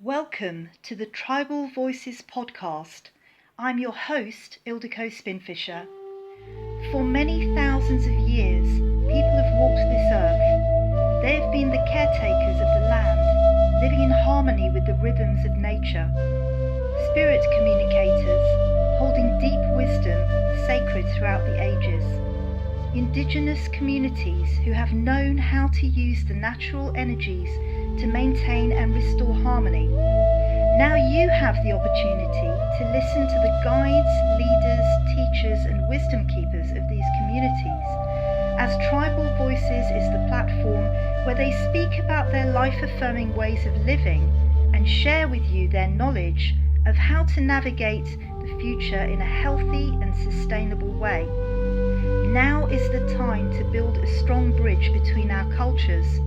Welcome to the Tribal Voices podcast. I'm your host, Ildiko Spinfisher. For many thousands of years, people have walked this earth. They have been the caretakers of the land, living in harmony with the rhythms of nature. Spirit communicators, holding deep wisdom sacred throughout the ages. Indigenous communities who have known how to use the natural energies to maintain and restore harmony. Now you have the opportunity to listen to the guides, leaders, teachers and wisdom keepers of these communities, as Tribal Voices is the platform where they speak about their life-affirming ways of living and share with you their knowledge of how to navigate the future in a healthy and sustainable way. Now is the time to build a strong bridge between our cultures,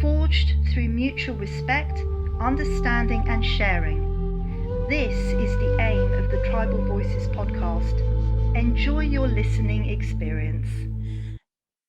forged through mutual respect, understanding and sharing. This is the aim of the Tribal Voices podcast. Enjoy your listening experience.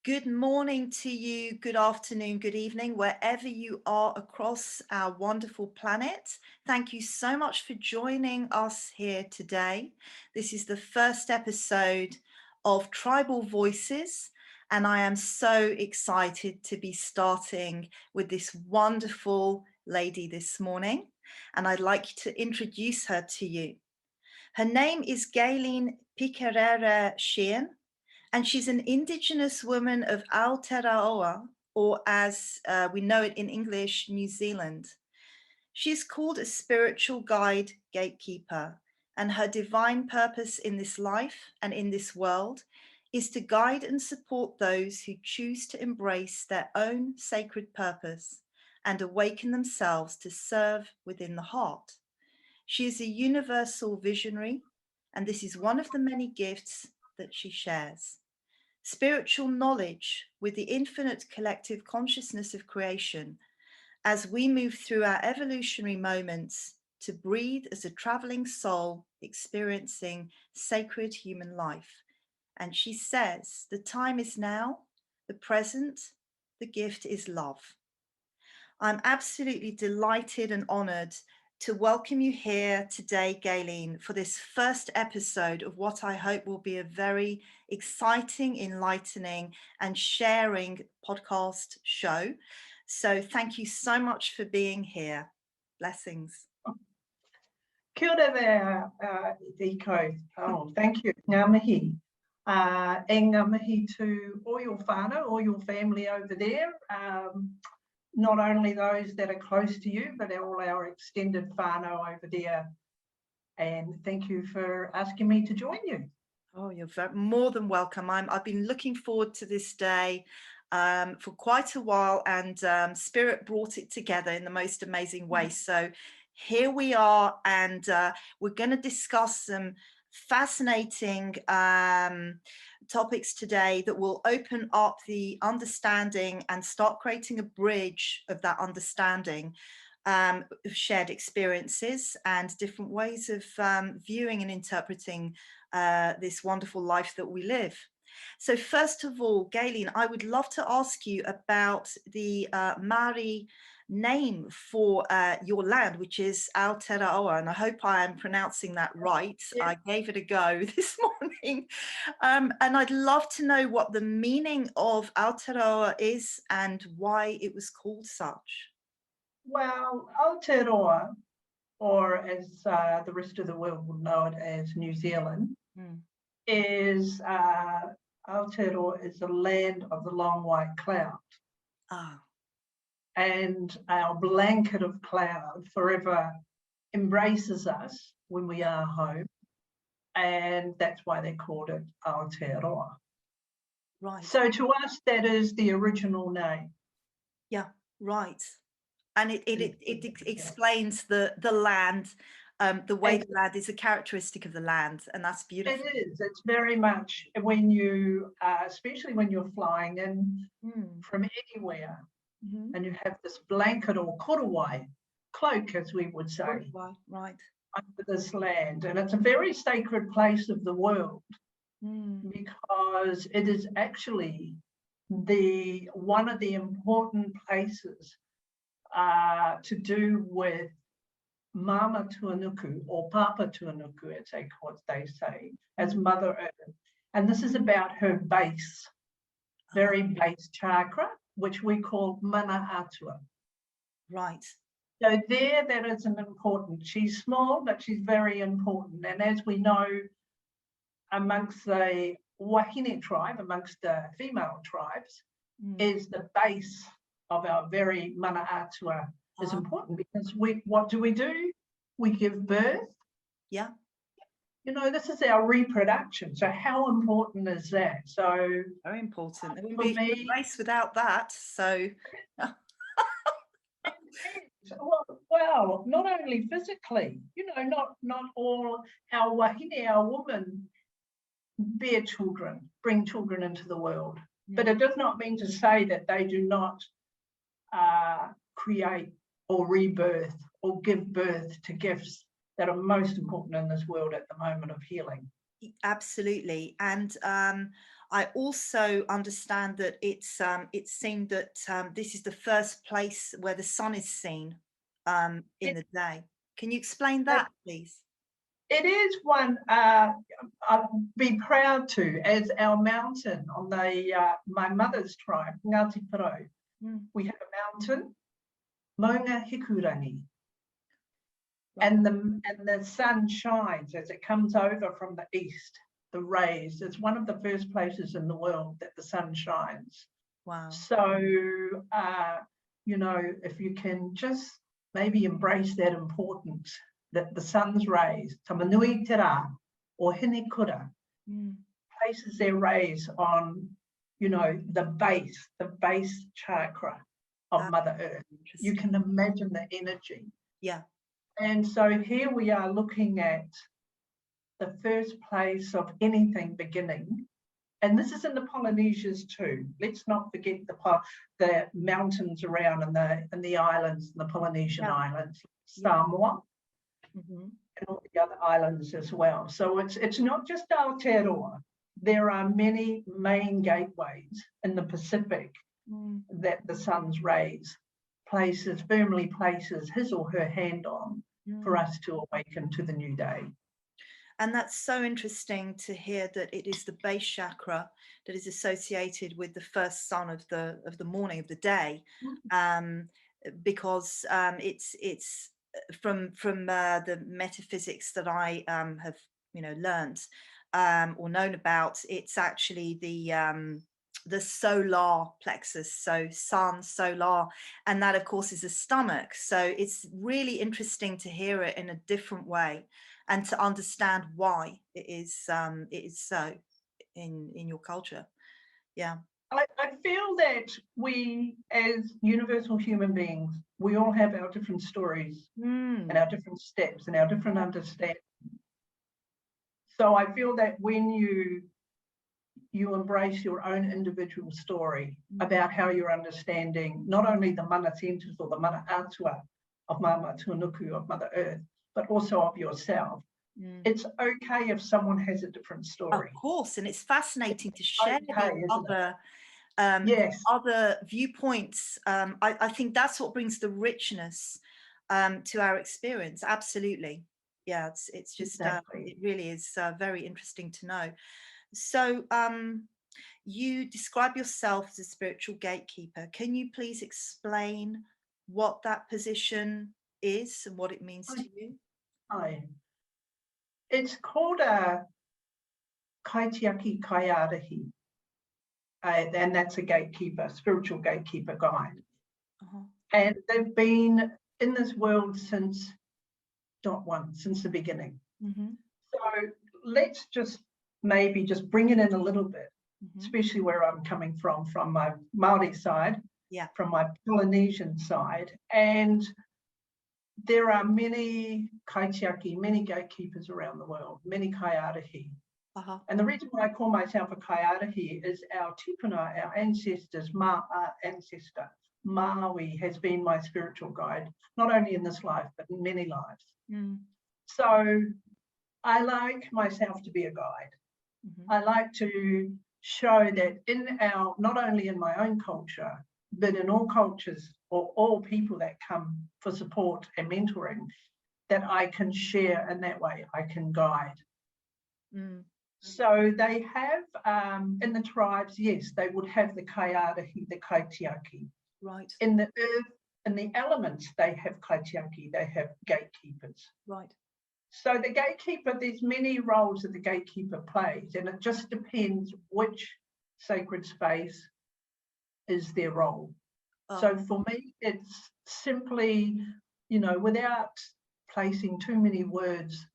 Good morning to you, good afternoon, good evening, wherever you are across our wonderful planet. Thank you so much for joining us here today. This is the first episode of Tribal Voices, and I am so excited to be starting with this wonderful lady this morning, and I'd like to introduce her to you. Her name is Gaylene Pikerere Sheehan, and she's an Indigenous woman of Aotearoa, or as we know it in English, New Zealand. She's called a spiritual guide gatekeeper, and her divine purpose in this life and in this world is to guide and support those who choose to embrace their own sacred purpose and awaken themselves to serve within the heart. She is a universal visionary, and this is one of the many gifts that she shares. Spiritual knowledge with the infinite collective consciousness of creation as we move through our evolutionary moments to breathe as a traveling soul experiencing sacred human life. And she says, the time is now, the present, the gift is love. I'm absolutely delighted and honoured to welcome you here today, Gaylene, for this first episode of what I hope will be a very exciting, enlightening and sharing podcast show. So thank you so much for being here. Blessings. Kia ora there, Ildiko. Thank you. Ngā mihi. E ngā mihi to all your whānau, all your family over there. Not only those that are close to you, but all our extended whānau over there. And thank you for asking me to join you. Oh, you're more than welcome. I've been looking forward to this day for quite a while, and Spirit brought it together in the most amazing way. So here we are, and we're going to discuss some fascinating topics today that will open up the understanding and start creating a bridge of that understanding of shared experiences and different ways of viewing and interpreting this wonderful life that we live. So first of all, Gaylene, I would love to ask you about the Māori name for your land, which is Aotearoa, and I hope I am pronouncing that right. Yeah. I gave it a go this morning, and I'd love to know what the meaning of Aotearoa is and why it was called such. Well, Aotearoa, or as the rest of the world will know it as New Zealand, is Aotearoa is the land of the long white cloud. Ah. And our blanket of cloud forever embraces us when we are home. And that's why they called it Aotearoa. Right. So to us, that is the original name. Yeah, right. And it explains the land, the way the land is a characteristic of the land, and that's beautiful. It is. It's very much when you, especially when you're flying in from anywhere, and you have this blanket or korowai, cloak, as we would say, right, under this land. And it's a very sacred place of the world because it is actually one of the important places to do with Mama Tuanuku or Papa Tuanuku, as they say, as Mother Earth. And this is about her base, very base chakra, which we call Mana Atua. Right. So there, that is an important. She's small, but she's very important. And as we know, amongst the Wahine tribe, amongst the female tribes, is the base of our very Mana Atua is important, because what do? We give birth. Yeah. You know, this is our reproduction. So how important is that? So very important. There wouldn't be a race without that. So well, not only physically, you know, not all our wahine, our women bear children, bring children into the world. But it does not mean to say that they do not create or rebirth or give birth to gifts that are most important in this world at the moment of healing. Absolutely. And I also understand that it's seen that this is the first place where the sun is seen in the day. Can you explain that, please? It is one I'd be proud to, as our mountain on the my mother's tribe, Gatekeeper. We have a mountain, Maunga Hikurangi. Right. And the sun shines as it comes over from the east, the rays. It's one of the first places in the world that the sun shines. Wow. So, you know, if you can just maybe embrace that importance, that the sun's rays, tamanui te rā, or hinikura, places their rays on, you know, the base chakra of Mother Earth. You can imagine the energy. Yeah. And so here we are looking at the first place of anything beginning. And this is in the Polynesias too. Let's not forget the mountains around and the islands, the Polynesian islands, Samoa, and all the other islands as well. So it's not just Aotearoa. There are many main gateways in the Pacific that the sun's rays firmly places his or her hand on for us to awaken to the new day. And that's so interesting to hear that it is the base chakra that is associated with the first sun of the morning of the day, because it's from the metaphysics that I have learned or known about. It's actually the solar plexus, so sun, solar, and that of course is the stomach. So it's really interesting to hear it in a different way and to understand why it is so in your culture. Yeah. I feel that we, as universal human beings, we all have our different stories and our different steps and our different understanding. So I feel that when you embrace your own individual story about how you're understanding not only the mana centers or the mana atua of Mama Tuanuku, of Mother Earth, but also of yourself. It's okay if someone has a different story. Of course, and it's fascinating to share the other viewpoints. I think that's what brings the richness to our experience. Absolutely. Yeah, it's just, it really is very interesting to know. So you describe yourself as a spiritual gatekeeper. Can you please explain what that position is and what it means to you? Hi. It's called a kaitiaki kaiarahi, and that's a gatekeeper, spiritual gatekeeper guide. And they've been in this world since the beginning. So let's just maybe just bring it in a little bit, especially where I'm coming from my Māori side, from my Polynesian side. And there are many kaitiaki, many gatekeepers around the world, many kaiarahi. And the reason why I call myself a kaiarahi is our tipuna, our ancestors, ancestor, Maui, has been my spiritual guide, not only in this life, but in many lives. So I like myself to be a guide. I like to show that not only in my own culture, but in all cultures or all people that come for support and mentoring, that I can share in that way, I can guide. Mm. So they have, in the tribes, yes, they would have the kaiarahi, the kaitiaki. Right. In the earth, in the elements, they have kaitiaki, they have gatekeepers. Right. So the gatekeeper, there's many roles that the gatekeeper plays, and it just depends which sacred space is their role. So for me, it's simply, you know, without placing too many words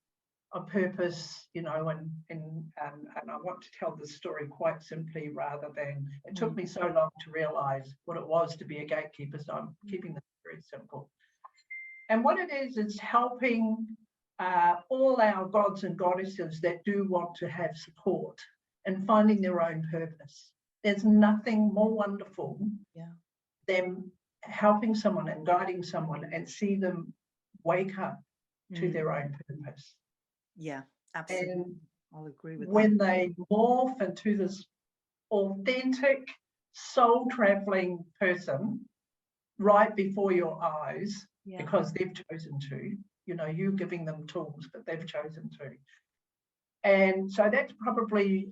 of purpose, you know, and I want to tell this story quite simply rather than, it took me so long to realize what it was to be a gatekeeper, so I'm keeping this very simple. And what it is helping all our gods and goddesses that do want to have support and finding their own purpose. There's nothing more wonderful than helping someone and guiding someone and see them wake up to their own purpose. Yeah, absolutely. And I'll agree with when that. They morph into this authentic, soul-traveling person right before your eyes, because they've chosen to, you know, you're giving them tools, but they've chosen to. And so that's probably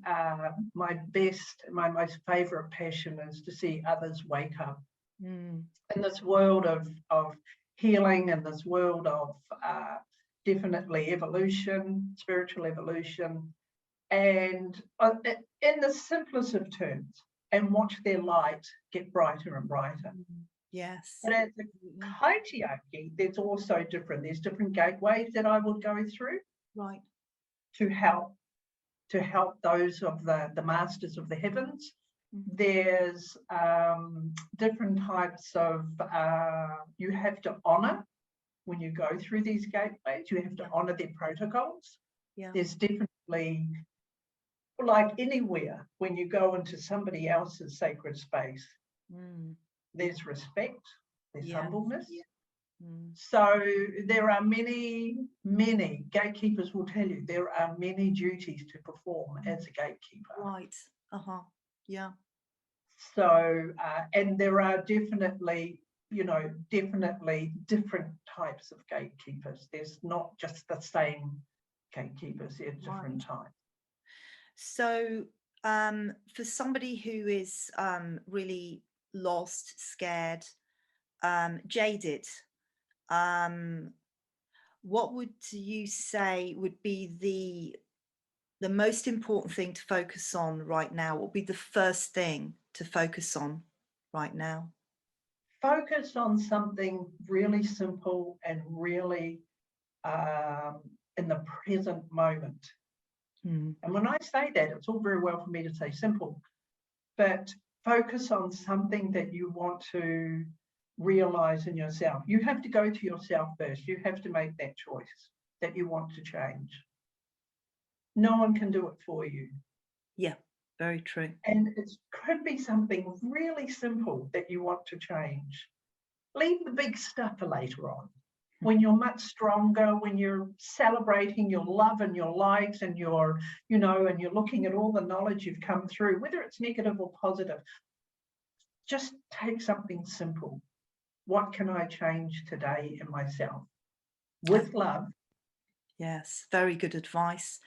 my most favorite passion, is to see others wake up in this world of healing, and this world of definitely evolution, spiritual evolution, and in the simplest of terms, and watch their light get brighter and brighter. Yes. But as a kaitiaki, there's also different. There's different gateways that I would go through, right, to help those of the masters of the heavens. There's different types of, you have to honor when you go through these gateways, you have to honor their protocols. There's definitely, like anywhere, when you go into somebody else's sacred space, there's respect, there's humbleness. So there are many gatekeepers will tell you there are many duties to perform as a gatekeeper. Right. Yeah. So and there are definitely, you know, different types of gatekeepers. There's not just the same gatekeepers, there are different types. So for somebody who is really lost, scared, jaded, what would you say would be the most important thing to focus on right now? What would be the first thing to focus on right now? Focus on something really simple and really in the present moment. And when I say that, it's all very well for me to say simple, but focus on something that you want to realize in yourself. You have to go to yourself first. You have to make that choice that you want to change. No one can do it for you. Yeah, very true. And it could be something really simple that you want to change. Leave the big stuff for later on, when you're much stronger, when you're celebrating your love and your light and your, you know, and you're looking at all the knowledge you've come through, whether it's negative or positive. Just take something simple. What can I change today in myself? With love. Yes, very good advice.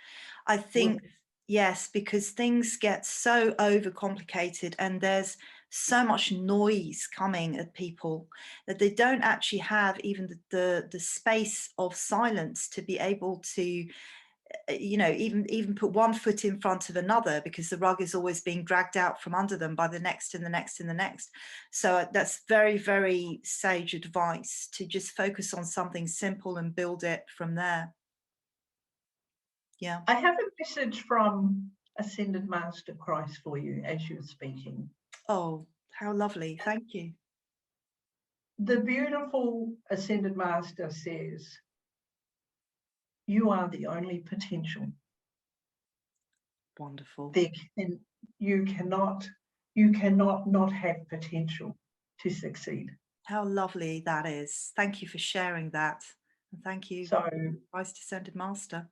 I think, yes, because things get so overcomplicated and there's so much noise coming at people that they don't actually have even the space of silence to be able to, you know, even put one foot in front of another, because the rug is always being dragged out from under them by the next and the next and the next. So that's very, very sage advice, to just focus on something simple and build it from there. Yeah. I have a message from Ascended Master Christ for you as you're speaking. Oh, how lovely. Thank you. The beautiful Ascended Master says, you are the only potential. Wonderful. You cannot not have potential to succeed. How lovely that is. Thank you for sharing that. And thank you, so Christ Ascended Master.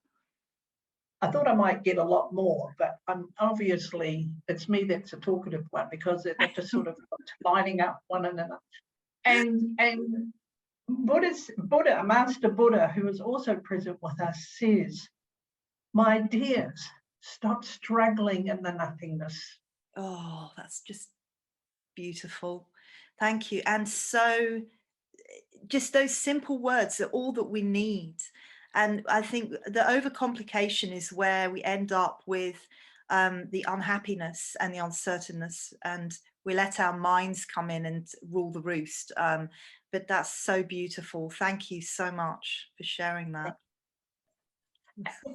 I thought I might get a lot more, but obviously it's me that's a talkative one, because they're just sort of lining up one another. And Buddha, Master Buddha, who is also present with us, says, "My dears, stop struggling in the nothingness." Oh, that's just beautiful. Thank you. And so just those simple words are all that we need. And I think the overcomplication is where we end up with the unhappiness and the uncertainness, and we let our minds come in and rule the roost. But that's so beautiful. Thank you so much for sharing that.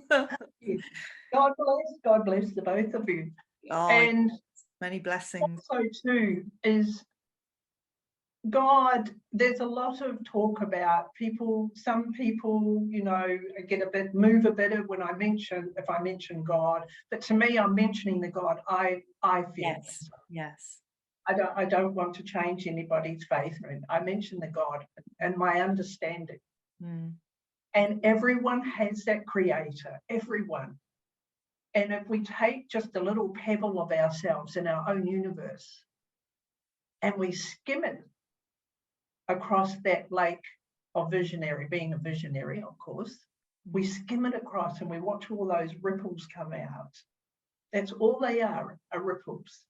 God bless the both of you. Oh, And many blessings. also too is God, there's a lot of talk about people, some people, you know, move a bit when if I mention God, but to me, I'm mentioning the God I feel. Yes, yes. I don't want to change anybody's faith. I mention the God and my understanding. Mm. And everyone has that creator, everyone. And if we take just a little pebble of ourselves in our own universe and we skim it across that lake of visionary, being a visionary, of course, we skim it across and we watch all those ripples come out. That's all they are ripples.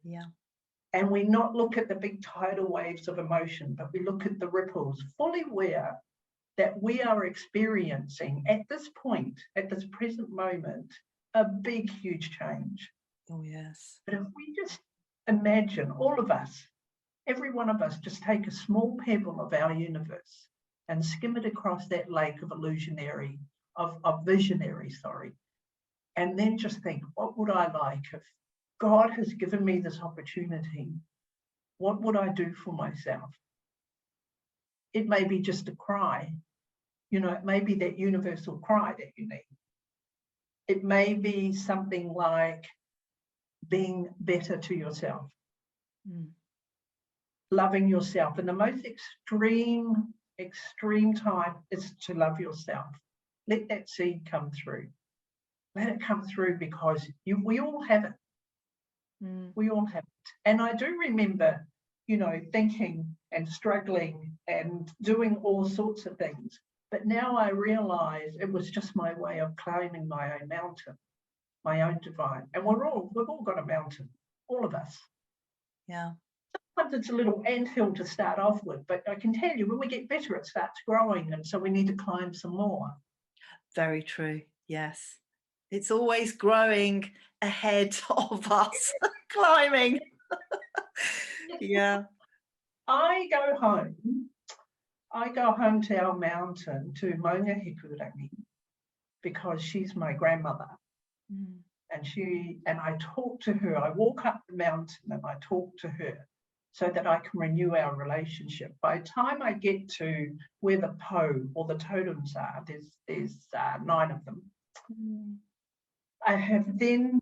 Yeah. And we not look at the big tidal waves of emotion, but we look at the ripples, fully aware that we are experiencing at this point, at this present moment, a big, huge change. Oh, yes. But if we just imagine, all of us, every one of us, just take a small pebble of our universe and skim it across that lake of visionary, and then just think, what would I like if God has given me this opportunity? What would I do for myself? It may be just a cry. You know, it may be that universal cry that you need. It may be something like being better to yourself, loving yourself. And the most extreme time is to love yourself. Let that seed come through. Let it come through, because we all have it. We all have it. And I do remember, you know, thinking and struggling and doing all sorts of things. But now I realize it was just my way of climbing my own mountain, my own divine. And we've all got a mountain, all of us. Yeah. Sometimes it's a little anthill to start off with, but I can tell you, when we get better, it starts growing. And so we need to climb some more. Very true. Yes. It's always growing ahead of us, climbing. Yeah. I go home to our mountain, to Maunga Hikurangi, because she's my grandmother. And I talk to her. I walk up the mountain and I talk to her so that I can renew our relationship. By the time I get to where the po or the totems are, there's 9 of them. I have then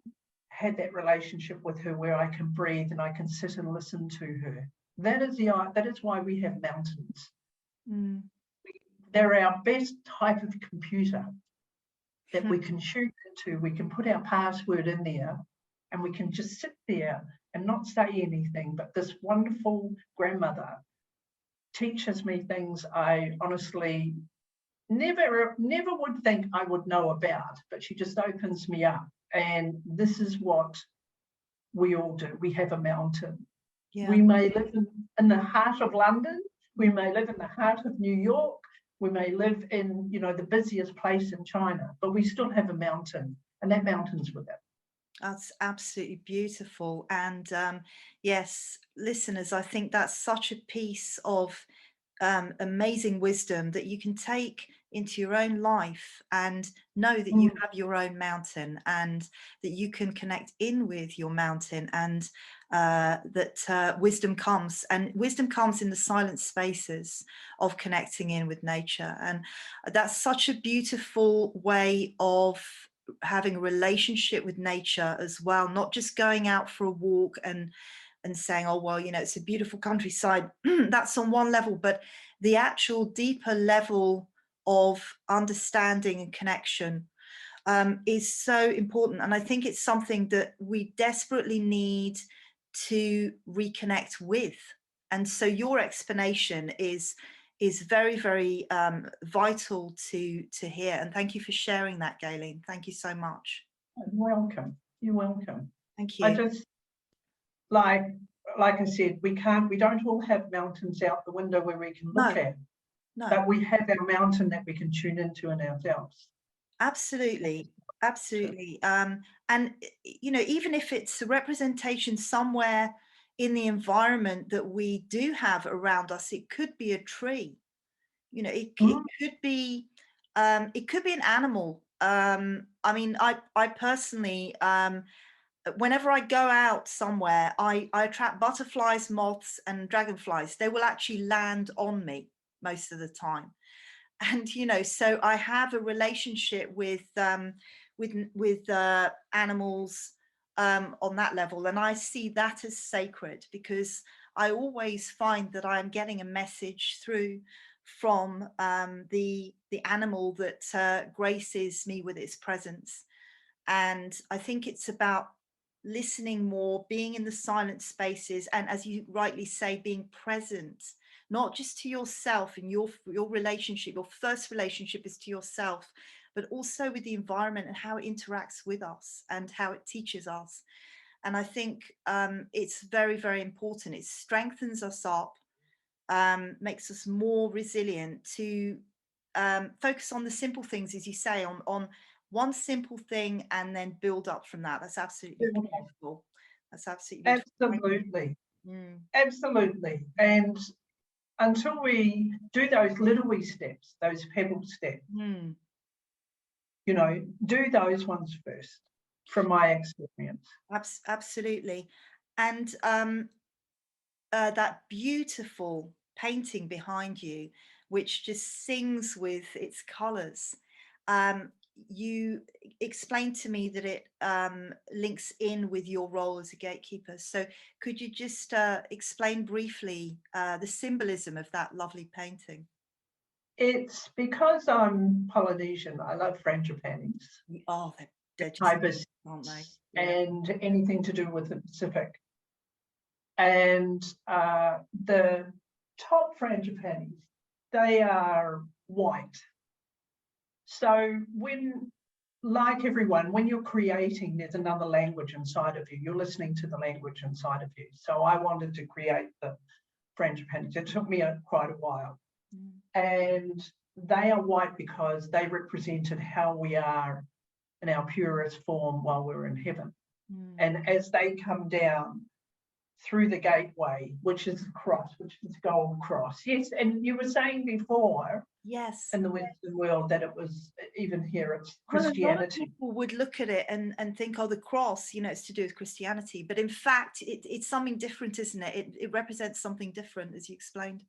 had that relationship with her where I can breathe and I can sit and listen to her. That is why we have mountains. They're our best type of computer that we can shoot into. We can put our password in there and we can just sit there and not say anything. But this wonderful grandmother teaches me things I honestly never would think I would know about, but she just opens me up. And this is what we all do. We have a mountain. Yeah. We may live in the heart of London. We may live in the heart of New York. We may live in, you know, the busiest place in China, but we still have a mountain, and that mountain's with it. That's absolutely beautiful. And yes, listeners, I think that's such a piece of amazing wisdom that you can take into your own life and know that you have your own mountain, and that you can connect in with your mountain, and that wisdom comes in the silent spaces of connecting in with nature. And that's such a beautiful way of having a relationship with nature as well, not just going out for a walk and saying, oh, well, you know, it's a beautiful countryside. That's on one level, but the actual deeper level of understanding and connection is so important. And I think it's something that we desperately need to reconnect with. And so your explanation is is very, very vital to hear. And thank you for sharing that, Gaylene. Thank you so much. You're welcome. You're welcome. Thank I you. just, like I said, we don't all have mountains out the window where we can look at, but we have our mountain that we can tune into in ourselves. Absolutely. Absolutely. And, you know, even if it's a representation somewhere in the environment that we do have around us, it could be a tree, you know, it could be an animal. I mean, I personally, whenever I go out somewhere, I attract butterflies, moths, and dragonflies. They will actually land on me most of the time. And, you know, so I have a relationship with animals on that level, and I see that as sacred, because I always find that I'm getting a message through from the animal that graces me with its presence. And I think it's about listening more, being in the silent spaces, and as you rightly say, being present, not just to yourself and your relationship. Your first relationship is to yourself, but also with the environment and how it interacts with us and how it teaches us. And I think it's very, very important. It strengthens us up, makes us more resilient to focus on the simple things, as you say, on one simple thing, and then build up from that. That's absolutely beautiful. That's absolutely beautiful. Absolutely. Absolutely. And until we do those little wee steps, those pebble steps, you know, do those ones first, from my experience. Absolutely. And that beautiful painting behind you, which just sings with its colors. You explained to me that it links in with your role as a gatekeeper. So could you just explain briefly the symbolism of that lovely painting? It's because I'm Polynesian. I love frangipanis. Oh, they're just, ibis, aren't they? And anything to do with the Pacific. And the top frangipanis, they are white. So when, like everyone, when you're creating, there's another language inside of you. You're listening to the language inside of you. So I wanted to create the frangipanis. It took me quite a while. And they are white because they represented how we are in our purest form while we're in heaven. And as they come down through the gateway, which is the cross, which is gold cross. Yes, and you were saying before, yes, in the Western world, that it was, even here, it's Christianity. Well, a lot of people would look at it and think, oh, the cross, you know, it's to do with Christianity. But in fact, it's something different, isn't it? It represents something different, as you explained.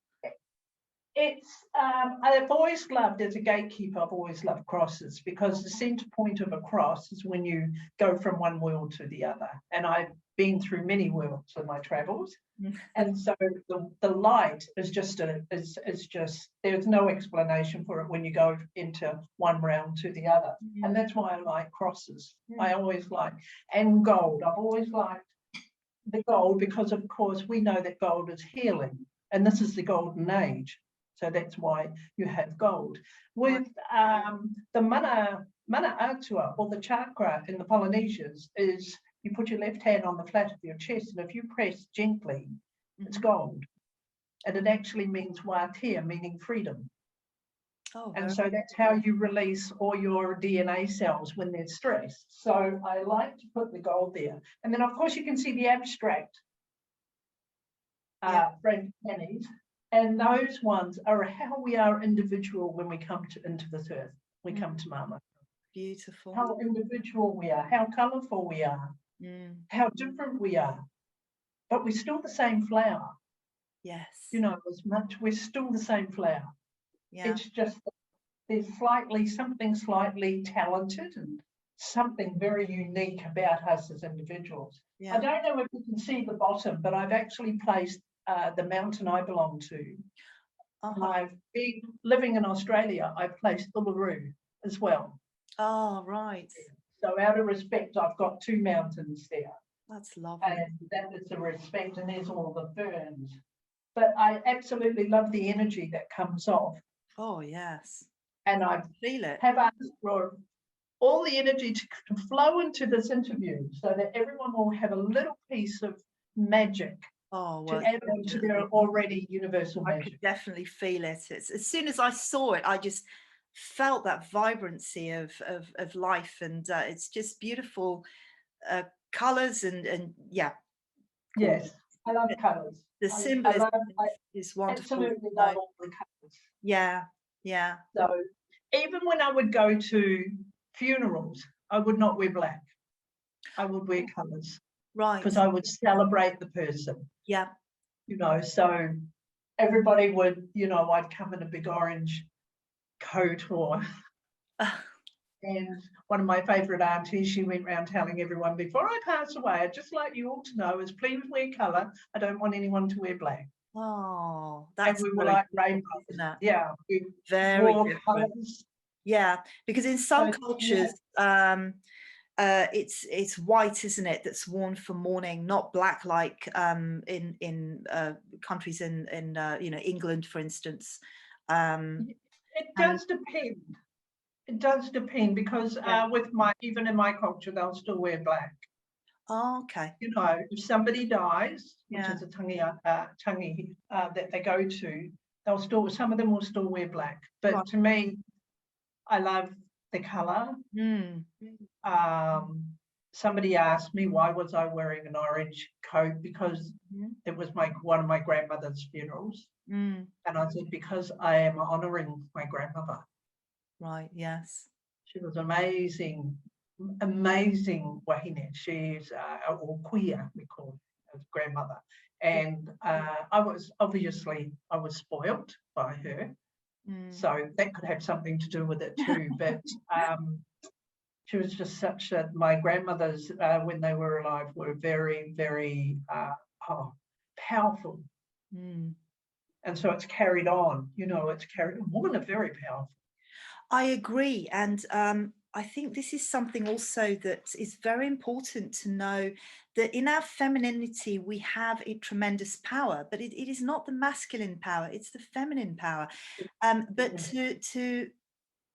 It's, I've always loved, as a gatekeeper, I've always loved crosses, because the center point of a cross is when you go from one world to the other. And I've been through many worlds in my travels. And so the light is just, there's no explanation for it when you go into one realm to the other. And that's why I like crosses. I always like, and gold. I've always liked the gold because, of course, we know that gold is healing. And this is the golden age. So that's why you have gold. With the mana atua, or the chakra in the Polynesians, is you put your left hand on the flat of your chest, and if you press gently, it's gold. And it actually means wātea, meaning freedom. Oh, and so that's how you release all your DNA cells when they're stressed. So I like to put the gold there. And then, of course, you can see the abstract frangipanis. And those ones are how we are individual when we come into this earth. We come to Mama. Beautiful. How individual we are, how colourful we are, how different we are. But we're still the same flower. Yes. You know, as much, we're still the same flower. Yeah. It's just there's something slightly talented and something very unique about us as individuals. Yeah. I don't know if you can see the bottom, but I've actually placed the mountain I belong to. And I've been living in Australia, I've placed Uluru as well. Oh, right. So out of respect, I've got two mountains there. That's lovely. And that is the respect, and there's all the ferns. but I absolutely love the energy that comes off. Oh, yes. And I Feel it. have asked for all the energy to flow into this interview so that everyone will have a little piece of magic to add on to their already universal magic. I could definitely feel it. It's, as soon as I saw it, I just felt that vibrancy of life, and it's just beautiful colours and yeah. Yes, I love colours. The symbolism is wonderful. Absolutely love all the colours. Yeah, yeah. So even when I would go to funerals, I would not wear black. I would wear colours. Right. Because I would celebrate the person. Yeah. You know, so everybody would, you know, I'd come in a big orange coat or and one of my favourite aunties, she went around telling everyone, before I pass away, I'd just like you all to know is please wear colour. I don't want anyone to wear black. Oh, that's and we were like rainbows. Yeah, we very wore different. colours. Yeah, because in some cultures, it's white, isn't it? That's worn for mourning, not black, like in countries in you know, England, for instance. It does depend. It does depend because with even in my culture, they'll still wear black. Oh, okay. You know, if somebody dies, which is a tangi that they go to, they'll still, some of them will still wear black. But to me, I love the colour. Somebody asked me why was I wearing an orange coat, because it was one of my grandmother's funerals. And I said, because I am honouring my grandmother. Right, yes. She was amazing, amazing wahine. She's or queer, we call it, as grandmother. And I was spoilt by her. So that could have something to do with it too. But she was just such a, my grandmothers, when they were alive, were very, very powerful. And so it's carried on, you know, it's carried on. Women are very powerful. I agree. And I think this is something also that is very important to know, that in our femininity, we have a tremendous power, but it is not the masculine power, it's the feminine power. But to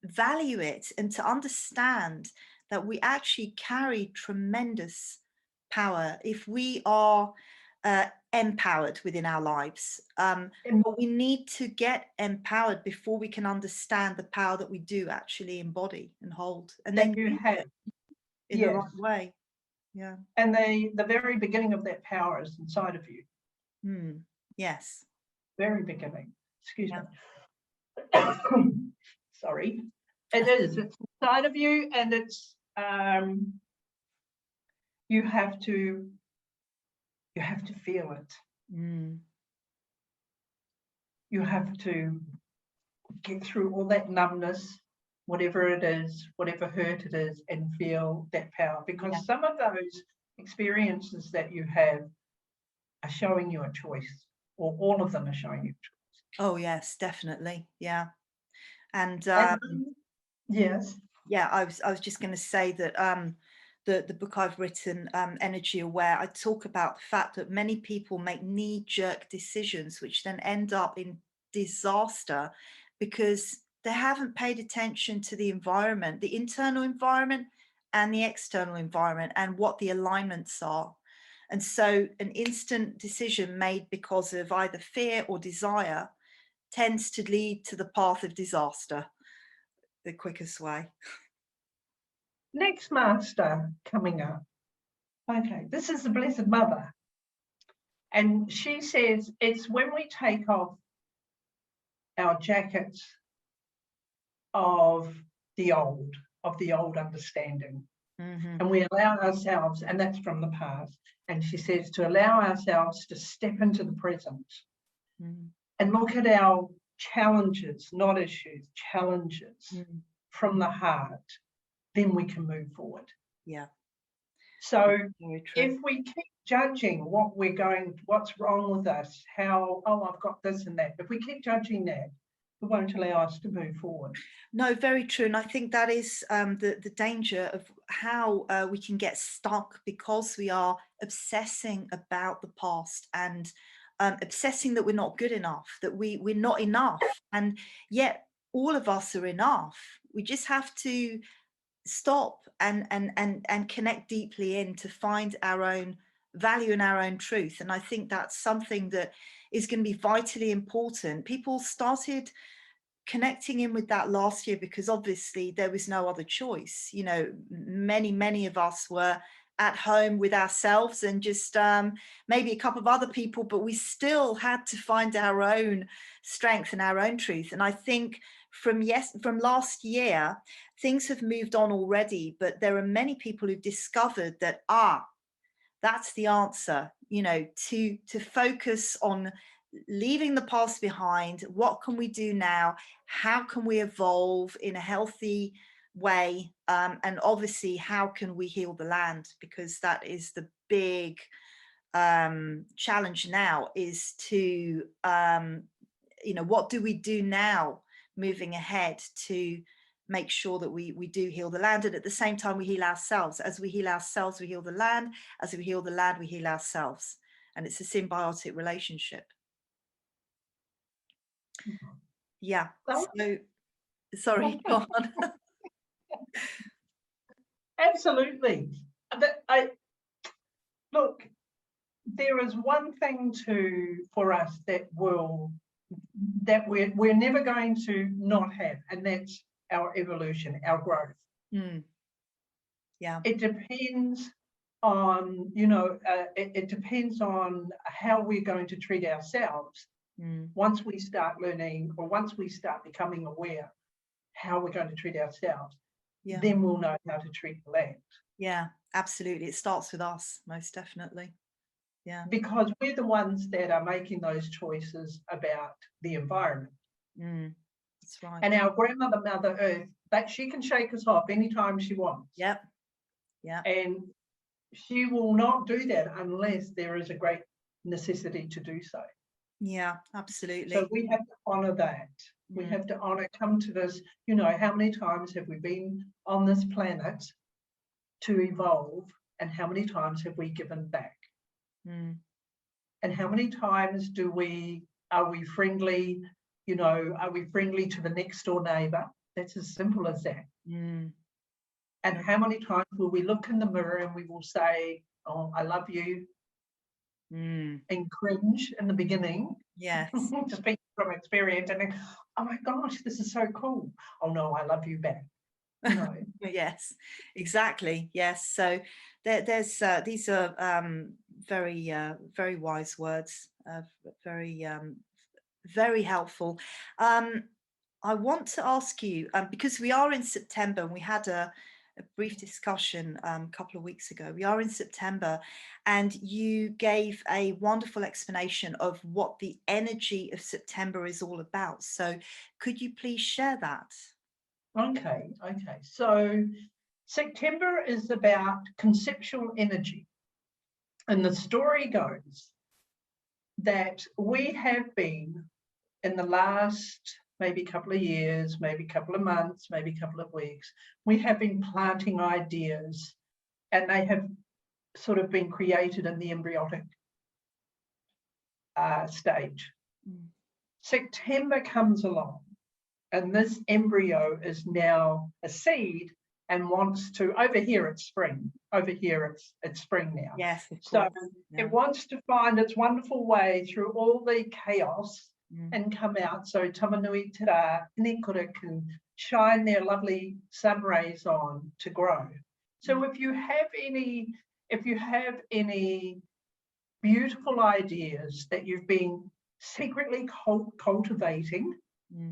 value it and to understand that we actually carry tremendous power if we are empowered within our lives. But we need to get empowered before we can understand the power that we do actually embody and hold, and then you have it in the right way. Yeah. And the very beginning of that power is inside of you. Yes. Very beginning. Excuse me. Sorry. It is. It's inside of you, and it's you have to feel it. You have to get through all that numbness, whatever it is, whatever hurt it is, and feel that power. Because some of those experiences that you have are showing you a choice, or all of them are showing you a choice. Oh yes, definitely. Yeah. And yes. Yeah, I was just going to say that the book I've written, Energy Aware, I talk about the fact that many people make knee-jerk decisions which then end up in disaster because they haven't paid attention to the environment, the internal environment and the external environment, and what the alignments are. And so an instant decision made because of either fear or desire tends to lead to the path of disaster, the quickest way. Next master coming up. Okay, this is the Blessed Mother. And she says it's when we take off our jackets of the old understanding. And we allow ourselves, and that's from the past, and she says to allow ourselves to step into the present and look at our challenges, not issues, challenges from the heart, then we can move forward. Yeah. So if we keep judging what's wrong with us, I've got this and that, if we keep judging that, it won't allow us to move forward. No, very true. And I think that is the danger of how we can get stuck, because we are obsessing about the past and obsessing that we're not good enough, that we're not enough, and yet all of us are enough. We just have to stop and connect deeply in to find our own value and our own truth. And I think that's something that is going to be vitally important. People started connecting in with that last year because obviously there was no other choice. You know, many of us were at home with ourselves and just maybe a couple of other people, but we still had to find our own strength and our own truth. And I think from last year, things have moved on already, but there are many people who've discovered that that's the answer, you know, to focus on leaving the past behind. What can we do now? How can we evolve in a healthy way? And obviously, how can we heal the land? Because that is the big challenge now, is to, you know, what do we do now moving ahead to make sure that we do heal the land, and at the same time we heal ourselves. As we heal ourselves, we heal the land. As we heal the land, we heal ourselves, and it's a symbiotic relationship. Yeah. So sorry, go on. Absolutely. Look, there is one thing for us that we're never going to not have, and that's our evolution, our growth. Yeah. It depends on, you know, it depends on how we're going to treat ourselves once we start learning, or once we start becoming aware how we're going to treat ourselves. Yeah. Then we'll know how to treat the land. Yeah, absolutely. It starts with us, most definitely. Yeah. Because we're the ones that are making those choices about the environment. That's right. And our grandmother, Mother Earth, that she can shake us off anytime she wants. Yep. Yeah. And she will not do that unless there is a great necessity to do so. Yeah, absolutely. So we have to honor that. We have to honor, come to this, you know, how many times have we been on this planet to evolve, and how many times have we given back? And how many times are we friendly, you know, are we friendly to the next door neighbor? That's as simple as that. And how many times will we look in the mirror and we will say, oh, I love you, and cringe in the beginning? Yes. Speaking from experience, and then, oh my gosh, this is so cool. Oh no, I love you back. You know. Yes, exactly. Yes. So there's these are very wise words, very helpful. I want to ask you, because we are in September, and we had a brief discussion a couple of weeks ago. We are in September, and you gave a wonderful explanation of what the energy of September is all about. So could you please share that? Okay. So September is about conceptual energy. And the story goes that we have been, in the last maybe couple of years, maybe couple of months, maybe couple of weeks, we have been planting ideas, and they have sort of been created in the embryonic stage. September comes along, and this embryo is now a seed and wants to, over here it's spring, over here it's spring now. Yes, so it wants to find its wonderful way through all the chaos and come out, so Tamanui Tera Nikura can shine their lovely sun rays on to grow. So if you have any beautiful ideas that you've been secretly cultivating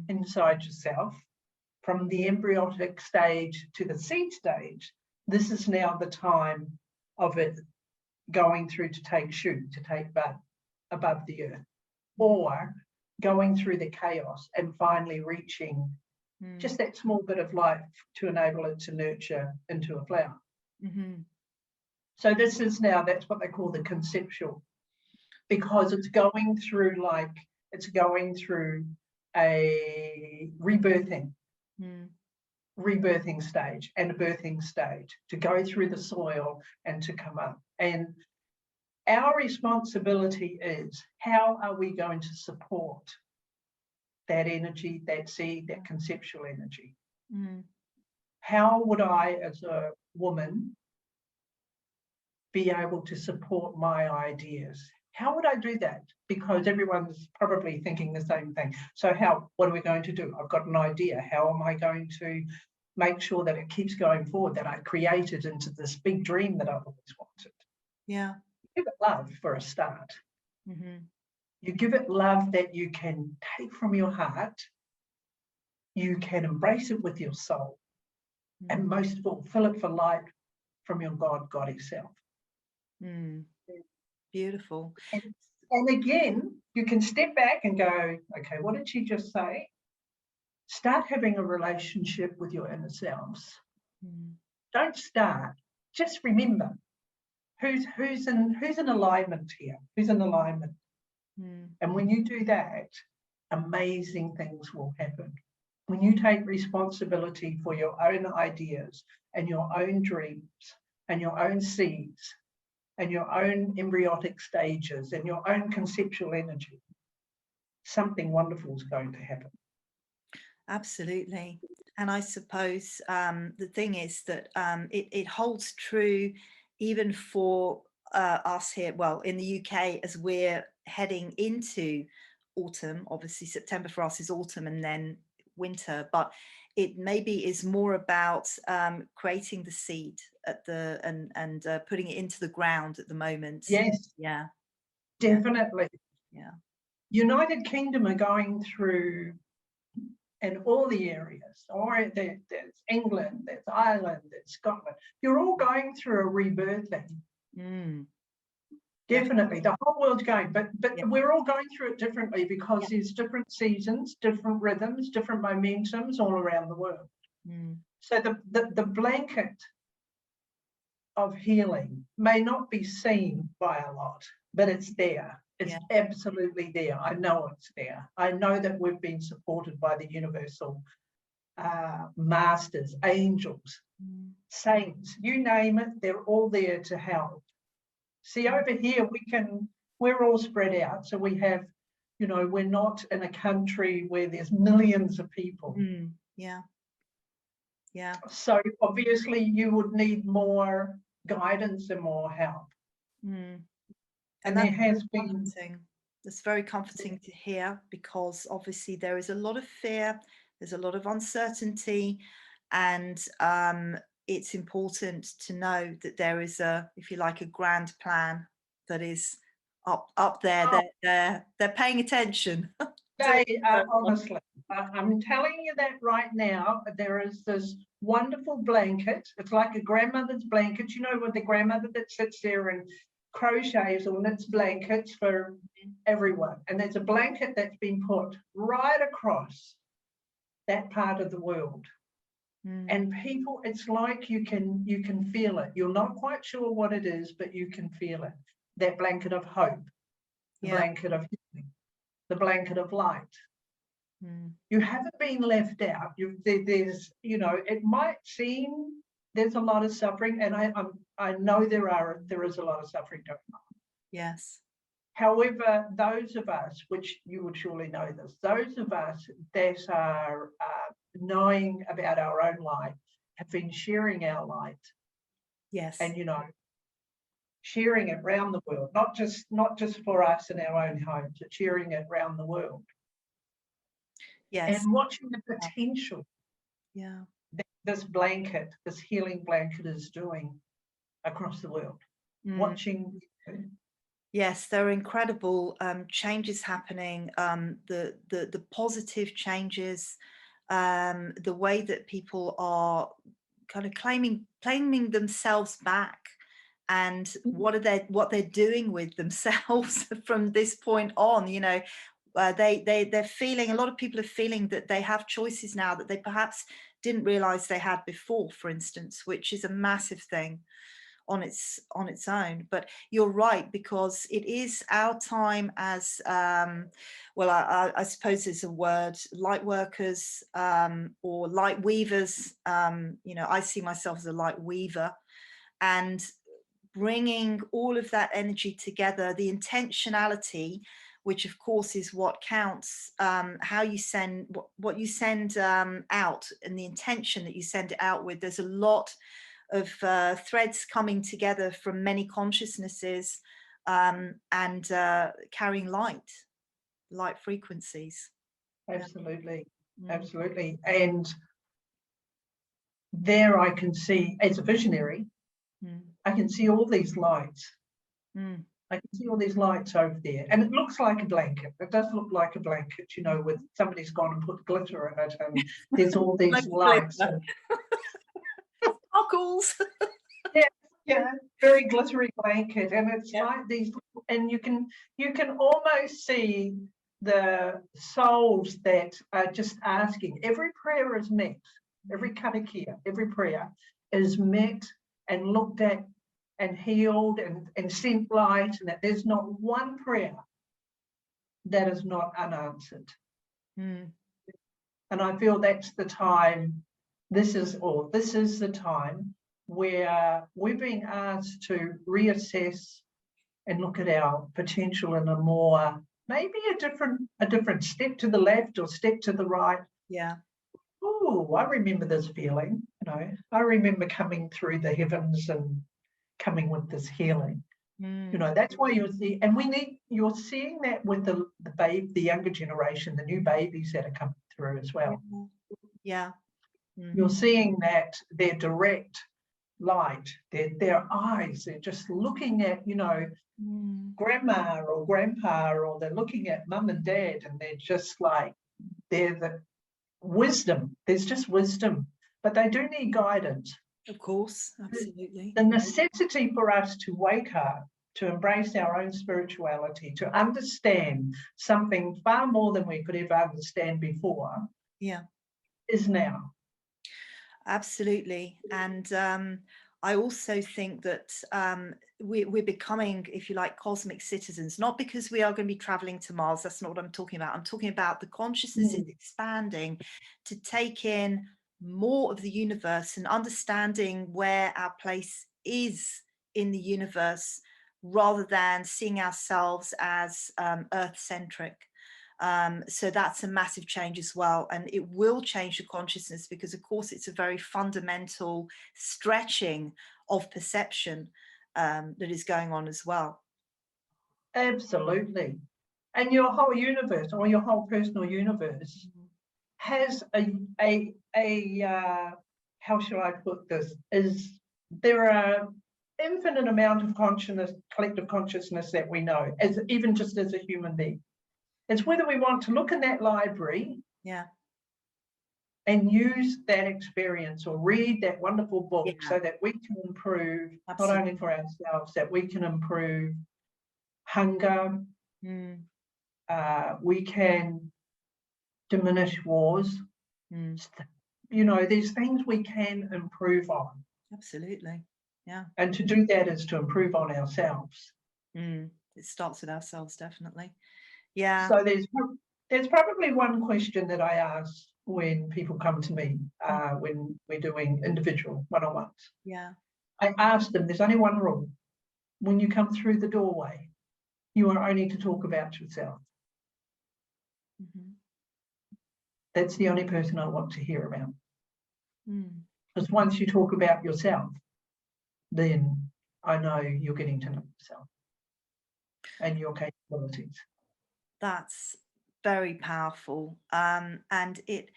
inside yourself, from the embryonic stage to the seed stage, this is now the time of it going through to take shoot, to take bud above the earth, or going through the chaos and finally reaching just that small bit of life to enable it to nurture into a flower. So this is now, that's what they call the conceptual, because it's going through a rebirthing stage and a birthing stage, to go through the soil and to come up. And our responsibility is, how are we going to support that energy, that seed, that conceptual energy? How would I, as a woman, be able to support my ideas? How would I do that? Because everyone's probably thinking the same thing. So what are we going to do? I've got an idea. How am I going to make sure that it keeps going forward, that I create it into this big dream that I've always wanted? Yeah. Give it love for a start. You give it love that you can take from your heart, you can embrace it with your soul, and most of all, fill it for light from your goddess self. Beautiful. And again, you can step back and go, okay, what did she just say? Start having a relationship with your inner selves. Don't start. Just remember who's in alignment here. Who's in alignment? And when you do that, amazing things will happen. When you take responsibility for your own ideas and your own dreams and your own seeds and your own embryonic stages and your own conceptual energy, something wonderful is going to happen. Absolutely. And I suppose the thing is that it holds true even for us here, well, in the UK, as we're heading into autumn. Obviously, September for us is autumn and then winter, but it maybe is more about creating the seed at the and putting it into the ground at the moment. Yes. Yeah. Definitely. Yeah. United Kingdom are going through, in all the areas, or there's England, there's Ireland, there's Scotland, you're all going through a rebirthing. Definitely, the whole world's going, but we're all going through it differently because there's different seasons, different rhythms, different momentums all around the world. So the blanket of healing may not be seen by a lot, but it's there. It's absolutely there. I know it's there. I know that we've been supported by the universal masters, angels, saints, you name it, they're all there to help. See, over here, we're all spread out. So we have, we're not in a country where there's millions of people. Yeah. So obviously you would need more guidance and more help. And there has been. It's very comforting to hear, because obviously there is a lot of fear, there's a lot of uncertainty, and it's important to know that there is if you like, a grand plan that is up there. They're paying attention. They are, honestly, I'm telling you that right now. There is this wonderful blanket. It's like a grandmother's blanket. You know, with the grandmother that sits there and crochets or knits blankets for everyone. And there's a blanket that's been put right across that part of the world. And people, it's like you can feel it. You're not quite sure what it is, but you can feel it. That blanket of hope, the blanket of healing, the blanket of light. You haven't been left out. There's, it might seem there's a lot of suffering, and I know there is a lot of suffering going on. Yes. However, those of us, which you would surely know this, those of us that are knowing about our own light, have been sharing our light. Yes. And sharing it around the world, not just for us in our own homes, but sharing it around the world. Yes. And watching the potential that this blanket, this healing blanket, is doing across the world. Watching. Yes, there are incredible changes happening. The positive changes, the way that people are kind of claiming themselves back, and what they're doing with themselves from this point on. They're feeling, a lot of people are feeling that they have choices now that they perhaps didn't realize they had before, for instance, which is a massive thing on its own. But you're right, because it is our time as I suppose there's a word, light workers, or light weavers. I see myself as a light weaver, and bringing all of that energy together, the intentionality, which of course is what counts, how you send, what you send out, and the intention that you send it out with. There's a lot of threads coming together from many consciousnesses, and carrying light frequencies. Absolutely, Mm. absolutely. And there I can see, as a visionary, I can see all these lights. I can see all these lights over there, and it looks like a blanket. It does look like a blanket, you know, with somebody's gone and put glitter in it, and there's all these lights. And, sparkles. yeah, very glittery blanket, and it's like these, and you can almost see the souls that are just asking. Every prayer is met. Every karakia, every prayer is met and looked at and healed and sent light, and that there's not one prayer that is not unanswered. And I feel that's the time, this is the time where we're being asked to reassess and look at our potential in a more, maybe a different step to the left or step to the right. Yeah. Oh, I remember this feeling, you know, I remember coming through the heavens and coming with this healing. You know, that's why you'll see, and you're seeing that with the younger generation, the new babies that are coming through as well. Yeah. You're seeing that their direct light, their eyes, they're just looking at, you know, grandma or grandpa, or they're looking at mum and dad, and they're just like, they're the wisdom. There's just wisdom, but they do need guidance. Of course, absolutely. The necessity for us to wake up, to embrace our own spirituality, to understand something far more than we could ever understand before, is now. Absolutely. And I also think that we're becoming, if you like, cosmic citizens, not because we are going to be traveling to Mars. That's not what I'm talking about. I'm talking about the consciousness is expanding to take in more of the universe and understanding where our place is in the universe, rather than seeing ourselves as Earth-centric. So that's a massive change as well, and it will change the consciousness, because of course it's a very fundamental stretching of perception that is going on as well. Absolutely. And your whole universe, or your whole personal universe, has a how shall I put this, there are infinite amount of consciousness, collective consciousness that we know, as even just as a human being. It's whether we want to look in that library and use that experience, or read that wonderful book, so that we can improve, not only for ourselves, that we can improve hunger, we can diminish wars. You know, there's things we can improve on. Absolutely. Yeah. And to do that is to improve on ourselves. It starts with ourselves, definitely. Yeah. So there's probably one question that I ask when people come to me, when we're doing individual one-on-ones. Yeah. I ask them, there's only one rule. When you come through the doorway, you are only to talk about yourself. That's the only person I want to hear about. Because once you talk about yourself, then I know you're getting to know yourself and your capabilities. That's very powerful, and it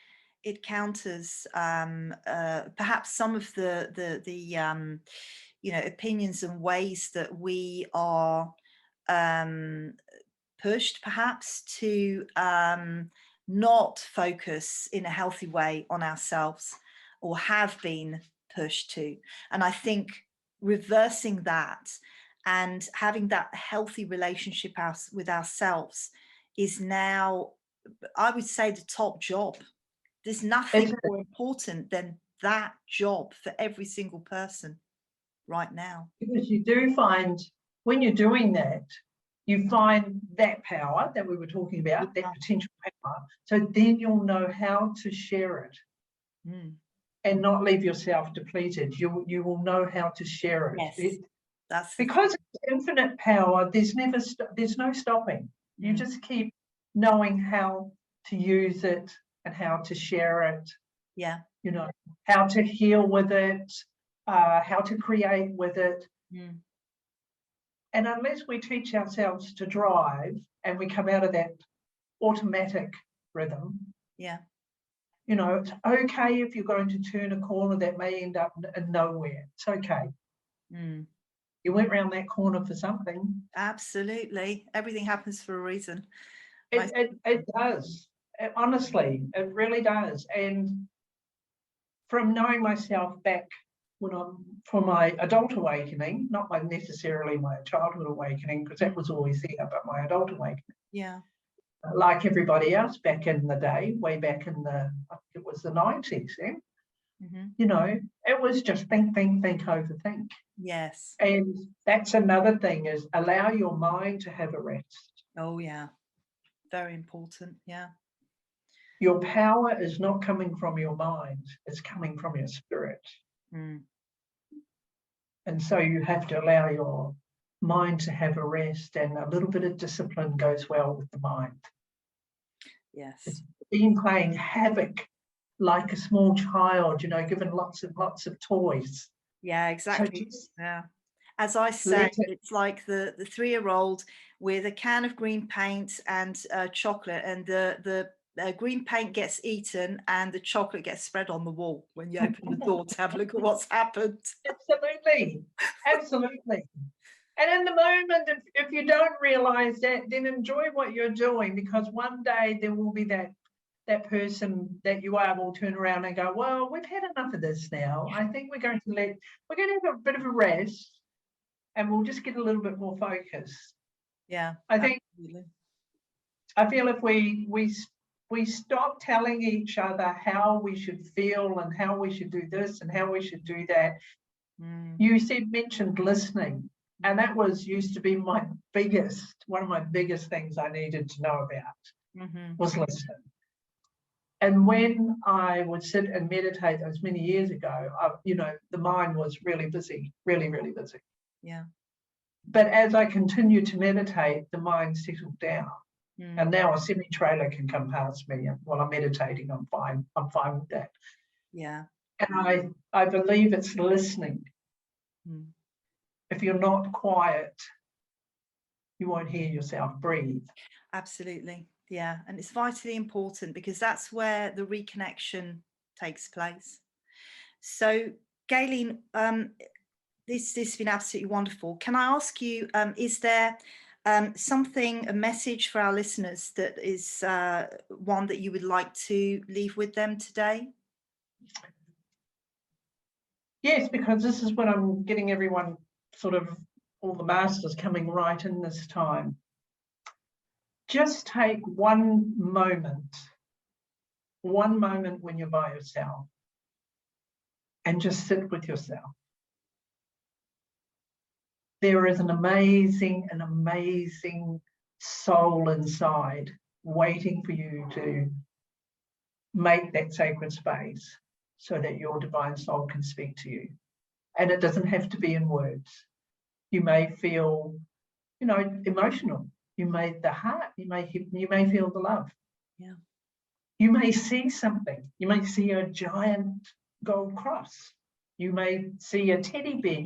counters perhaps some of the you know, opinions and ways that we are pushed perhaps to not focus in a healthy way on ourselves, or have been pushed to. And I think reversing that and having that healthy relationship with ourselves is now, I would say, the top job. There's nothing more important than that job for every single person right now. Because you do find, when you're doing that, you find that power that we were talking about, that potential power. So then you'll know how to share it and not leave yourself depleted. You will know how to share it. Yes. Because it's infinite power, there's no stopping. You just keep knowing how to use it and how to share it. Yeah. You know, how to heal with it, how to create with it. And unless we teach ourselves to drive and we come out of that automatic rhythm, you know, it's okay if you're going to turn a corner that may end up in nowhere. It's okay. You went around that corner for something. Absolutely. Everything happens for a reason. It does. Honestly, it really does. And from knowing myself back for my adult awakening, not necessarily my childhood awakening, because that was always there, but my adult awakening. Yeah. Like everybody else back in the day, way back in I think it was the 90s, you know, it was just think, overthink. Yes. And that's another thing, is allow your mind to have a rest. Oh, yeah. Very important. Yeah. Your power is not coming from your mind, it's coming from your spirit. And so you have to allow your mind to have a rest, and a little bit of discipline goes well with the mind. Yes. It's been playing havoc like a small child, you know, given lots of toys. Yeah, exactly. So yeah. As I say, it's like the 3-year-old with a can of green paint and chocolate, and the green paint gets eaten and the chocolate gets spread on the wall when you open the door to have a look at what's happened. Absolutely. And in the moment, if you don't realise that, then enjoy what you're doing, because one day there will be that person that you are will turn around and go, well, we've had enough of this now. I think we're going to have a bit of a rest, and we'll just get a little bit more focused. Yeah, I feel if we stop telling each other how we should feel and how we should do this and how we should do that. You mentioned listening, and that used to be one of my biggest things I needed to know about was listening. And when I would sit and meditate those many years ago, you know, the mind was really busy, really, really busy. Yeah. But as I continued to meditate, the mind settled down. And now a semi-trailer can come past me, and while I'm meditating, I'm fine. I'm fine with that. Yeah. And I believe it's listening. If you're not quiet, you won't hear yourself breathe. Absolutely. Yeah. And it's vitally important, because that's where the reconnection takes place. So, Gaylene, this has been absolutely wonderful. Can I ask you, is there a message for our listeners that is one that you would like to leave with them today? Yes, because this is when I'm getting everyone, sort of all the masters coming right in this time. Just take one moment when you're by yourself, and just sit with yourself. There is an amazing soul inside waiting for you to make that sacred space so that your divine soul can speak to you. And it doesn't have to be in words. You may feel, you know, emotional. You may feel the love. Yeah. You may see something. You may see a giant gold cross. You may see a teddy bear.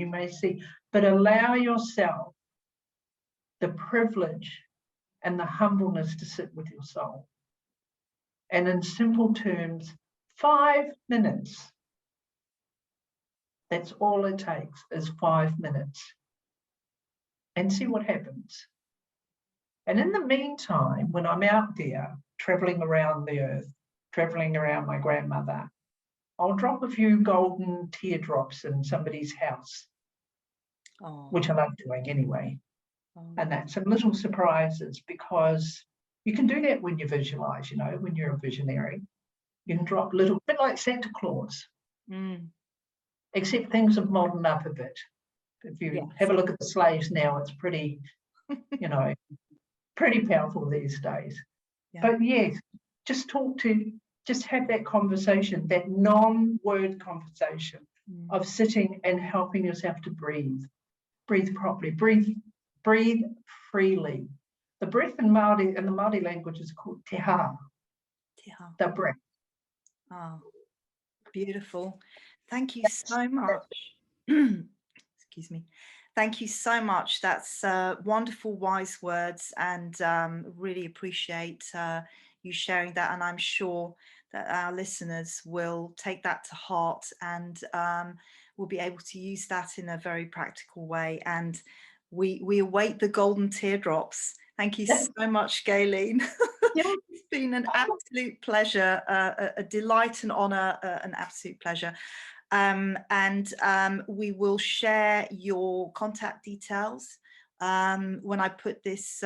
But allow yourself the privilege and the humbleness to sit with your soul. And in simple terms, 5 minutes. That's all it takes, is 5 minutes. And see what happens. And in the meantime, when I'm out there traveling around the earth, traveling around my grandmother, I'll drop a few golden teardrops in somebody's house, which I love doing anyway. And that's some little surprises, because you can do that when you visualize, you know, when you're a visionary. You can drop little, bit like Santa Claus, except things have moderned up a bit. If you have a look at the slaves now, it's pretty, you know, pretty powerful these days. Yeah. But yes, just have that conversation, that non-word conversation of sitting and helping yourself to breathe. breathe properly, breathe freely. The breath in the Māori language is called te ha, Te ha. the breath. Oh, beautiful. Thank you so much. Excuse me. Thank you so much. That's wonderful, wise words, and really appreciate you sharing that. And I'm sure that our listeners will take that to heart and will be able to use that in a very practical way. And we await the golden teardrops. Thank you so much, Gaylene. It's been an absolute pleasure, a delight and honour, an absolute pleasure. We will share your contact details when I put this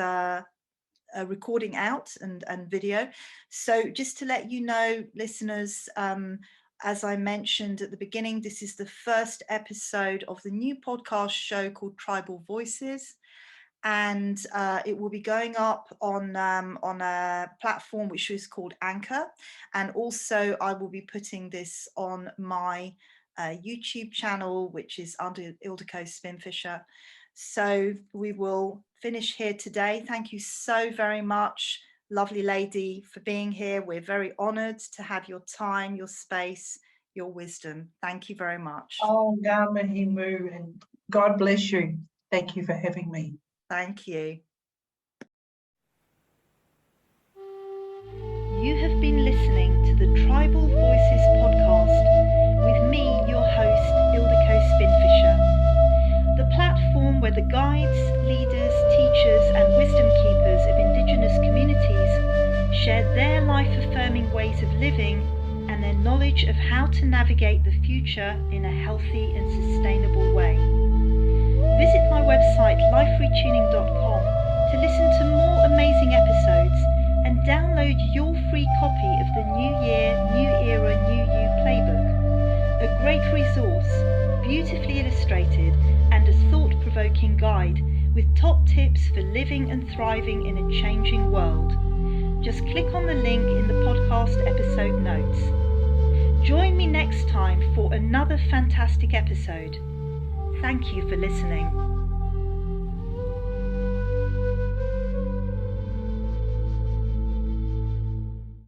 recording out and video. So just to let you know, listeners, as I mentioned at the beginning, this is the first episode of the new podcast show called Tribal Voices. And it will be going up on a platform which is called Anchor. And also I will be putting this on my YouTube channel, which is under Ildiko Spinfisher. So we will finish here today. Thank you so very much, lovely lady, for being here. We're very honoured to have your time, your space, your wisdom. Thank you very much. Oh, ngā mihi mū, and God bless you. Thank you for having me. Thank you. You have been listening to the Tribal Voices podcast with me, your host, Ildiko Spinfisher. The platform where the guides, leaders, teachers and wisdom keepers of Indigenous communities share their life-affirming ways of living and their knowledge of how to navigate the future in a healthy and sustainable way. Visit my website liferetuning.com to listen to more amazing episodes and download your free copy of the New Year, New Era, New You playbook. A great resource, beautifully illustrated and a thought-provoking guide with top tips for living and thriving in a changing world. Just click on the link in the podcast episode notes. Join me next time for another fantastic episode. Thank you for listening.